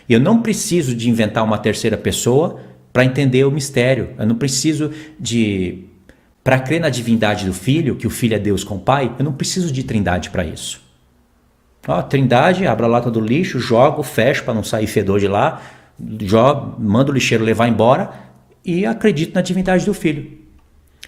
Eu não preciso de inventar uma terceira pessoa para entender o mistério. Eu não preciso de... Para crer na divindade do Filho, que o Filho é Deus com o Pai, eu não preciso de trindade para isso. Ó, trindade, abro a lata do lixo, jogo, fecho para não sair fedor de lá, jogo, mando o lixeiro levar embora e acredito na divindade do Filho.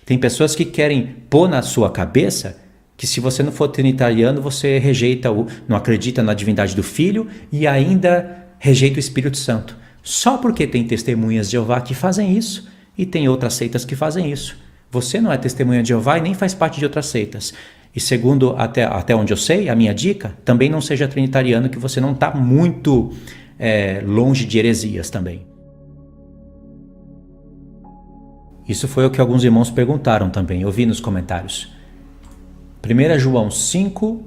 Tem pessoas que querem pôr na sua cabeça que se você não for trinitariano, você rejeita não acredita na divindade do Filho e ainda rejeita o Espírito Santo. Só porque tem testemunhas de Jeová que fazem isso e tem outras seitas que fazem isso. Você não é testemunha de Jeová e nem faz parte de outras seitas. E segundo, até onde eu sei, a minha dica, também não seja trinitariano, que você não está muito longe de heresias também. Isso foi o que alguns irmãos perguntaram também, eu vi nos comentários. 1 João 5,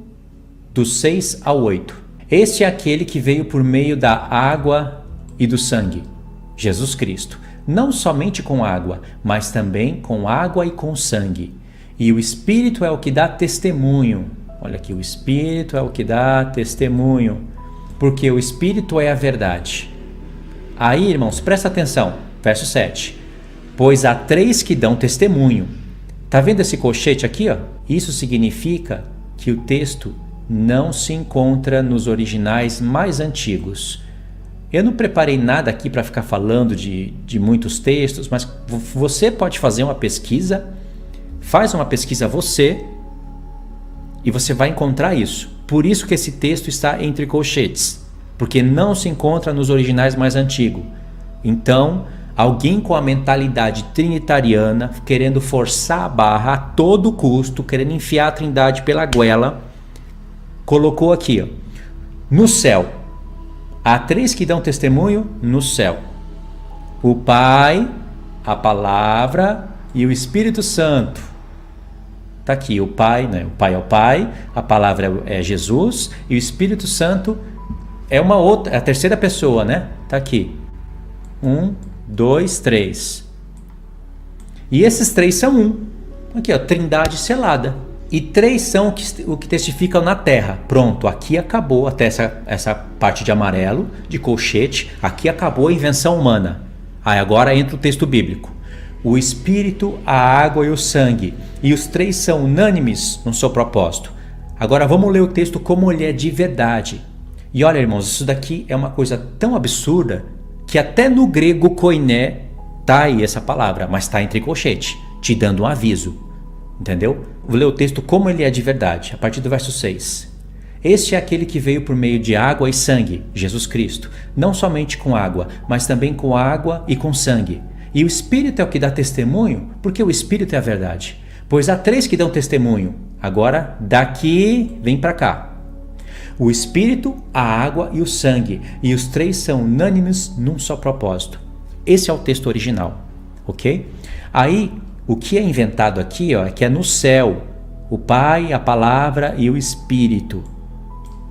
do 6 ao 8. Este é aquele que veio por meio da água e do sangue, Jesus Cristo. Não somente com água, mas também com água e com sangue. E o Espírito é o que dá testemunho. Olha aqui, o Espírito é o que dá testemunho. Porque o Espírito é a verdade. Aí, irmãos, presta atenção. Verso 7. Pois há 3 que dão testemunho. Tá vendo esse colchete aqui, ó? Isso significa que o texto não se encontra nos originais mais antigos. Eu não preparei nada aqui para ficar falando de muitos textos, mas você pode fazer uma pesquisa, faz uma pesquisa você, e você vai encontrar isso. Por isso que esse texto está entre colchetes, porque não se encontra nos originais mais antigos. Então, alguém com a mentalidade trinitariana, querendo forçar a barra a todo custo, querendo enfiar a trindade pela goela, colocou aqui, ó, no céu. Há 3 que dão testemunho no céu: o Pai, a Palavra e o Espírito Santo. Está aqui o Pai, né? O Pai é o Pai, a Palavra é Jesus e o Espírito Santo é uma outra, é a terceira pessoa, né? Está aqui. 1, 2, 3. E esses 3 são um. Aqui, ó, trindade selada. E 3 são o que testificam na terra. Pronto, aqui acabou até essa parte de amarelo, de colchete. Aqui acabou a invenção humana. Aí agora entra o texto bíblico. O Espírito, a água e o sangue. E os 3 são unânimes no seu propósito. Agora vamos ler o texto como ele é de verdade. E olha, irmãos, isso daqui é uma coisa tão absurda que até no grego koiné está aí essa palavra, mas está entre colchete, te dando um aviso. Entendeu? Vou ler o texto como ele é de verdade, a partir do verso 6. Este é aquele que veio por meio de água e sangue, Jesus Cristo, não somente com água, mas também com água e com sangue. E o Espírito é o que dá testemunho, porque o Espírito é a verdade. Pois há 3 que dão testemunho. Agora, daqui, vem para cá. O Espírito, a água e o sangue, e os 3 são unânimes num só propósito. Esse é o texto original, ok? Aí, o que é inventado aqui, ó, é que é no céu, o Pai, a Palavra e o Espírito,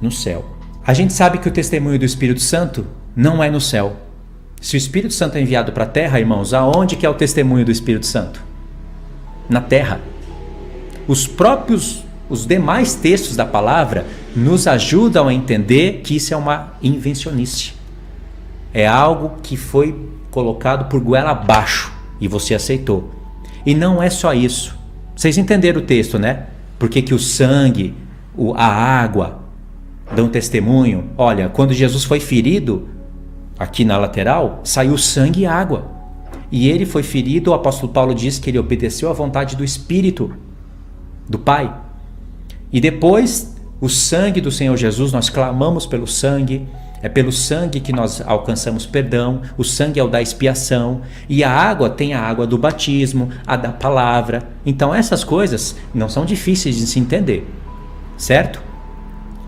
no céu. A gente sabe que o testemunho do Espírito Santo não é no céu. Se o Espírito Santo é enviado para a terra, irmãos, aonde que é o testemunho do Espírito Santo? Na terra. Os demais textos da palavra nos ajudam a entender que isso é uma invencionice. É algo que foi colocado por goela abaixo e você aceitou. E não é só isso. Vocês entenderam o texto, né? Porque que o sangue, a água dão testemunho. Olha, quando Jesus foi ferido, aqui na lateral, saiu sangue e água. E ele foi ferido, o apóstolo Paulo diz que ele obedeceu à vontade do Espírito, do Pai. E depois, o sangue do Senhor Jesus, nós clamamos pelo sangue. É pelo sangue que nós alcançamos perdão, o sangue é o da expiação, e a água tem a água do batismo, a da palavra. Então essas coisas não são difíceis de se entender, certo?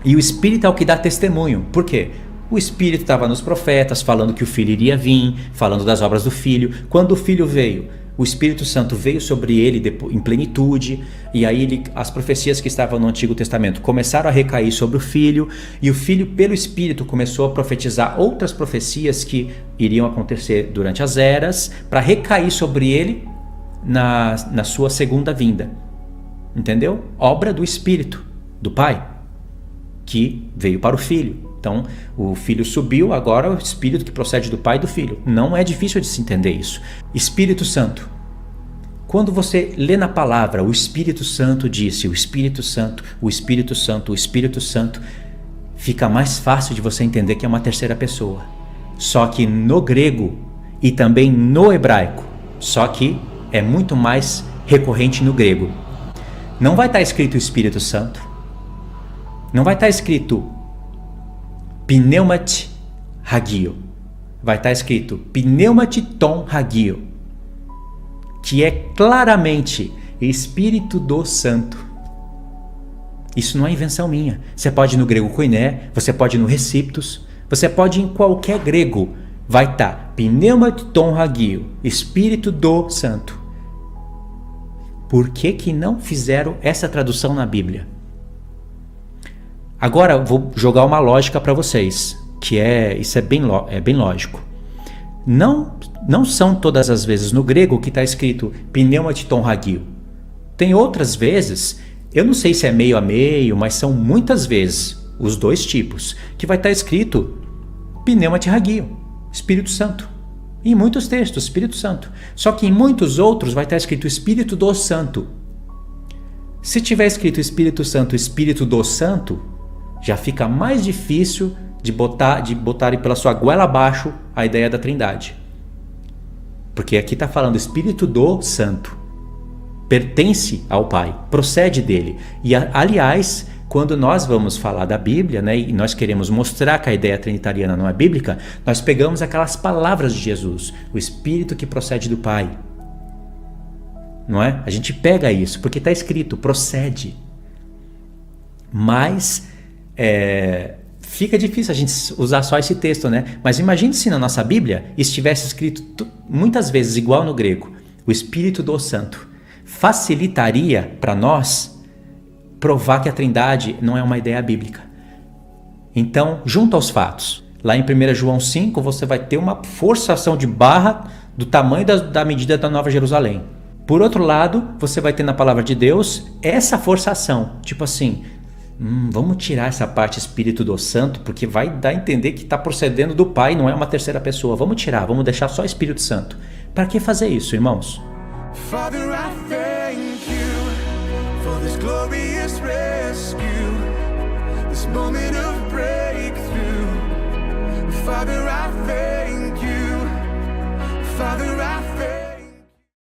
E o Espírito é o que dá testemunho. Por quê? O Espírito estava nos profetas, falando que o Filho iria vir, falando das obras do Filho. Quando o Filho veio, o Espírito Santo veio sobre ele em plenitude, e aí as profecias que estavam no Antigo Testamento começaram a recair sobre o Filho, e o Filho, pelo Espírito, começou a profetizar outras profecias que iriam acontecer durante as eras, para recair sobre ele na sua segunda vinda. Entendeu? Obra do Espírito, do Pai, que veio para o Filho. Então, o Filho subiu, agora o Espírito que procede do Pai e do Filho. Não é difícil de se entender isso. Espírito Santo. Quando você lê na palavra, o Espírito Santo disse, o Espírito Santo, o Espírito Santo, o Espírito Santo, fica mais fácil de você entender que é uma terceira pessoa. Só que no grego e também no hebraico, só que é muito mais recorrente no grego. Não vai estar escrito Espírito Santo, não vai estar escrito Pneumati Hagio, vai estar escrito Pneumati Ton Hagio, que é claramente Espírito do Santo. Isso não é invenção minha. Você pode ir no grego koiné, você pode ir no Reciptus, você pode ir em qualquer grego, vai estar Pneumati Ton Hagio, Espírito do Santo. Por que não fizeram essa tradução na Bíblia? Agora eu vou jogar uma lógica para vocês, que isso é bem lógico. Não são todas as vezes no grego que está escrito Pneumati Ton Hagio. Tem outras vezes, eu não sei se é meio a meio, mas são muitas vezes os dois tipos, que vai estar escrito Pneumati Hagio, Espírito Santo. Em muitos textos, Espírito Santo. Só que em muitos outros vai estar escrito Espírito do Santo. Se tiver escrito Espírito Santo, Espírito do Santo, já fica mais difícil de botarem pela sua goela abaixo a ideia da Trindade. Porque aqui está falando Espírito do Santo. Pertence ao Pai, procede dele. E aliás, quando nós vamos falar da Bíblia, né, e nós queremos mostrar que a ideia trinitariana não é bíblica, nós pegamos aquelas palavras de Jesus, o Espírito que procede do Pai. Não é? A gente pega isso, porque está escrito, procede. Mas fica difícil a gente usar só esse texto, né? Mas imagine se na nossa Bíblia estivesse escrito muitas vezes igual no grego, o Espírito do Santo. Facilitaria para nós provar que a Trindade não é uma ideia bíblica. Então, junto aos fatos, lá em 1 João 5, você vai ter uma forçação de barra do tamanho da medida da Nova Jerusalém. Por outro lado, você vai ter na palavra de Deus essa forçação, tipo assim, vamos tirar essa parte Espírito do Santo, porque vai dar a entender que está procedendo do Pai, não é uma terceira pessoa. Vamos tirar, vamos deixar só Espírito Santo. Para que fazer isso, irmãos? Father, I thank you for this glorious rescue, this moment of breakthrough. Father, I thank you. Father,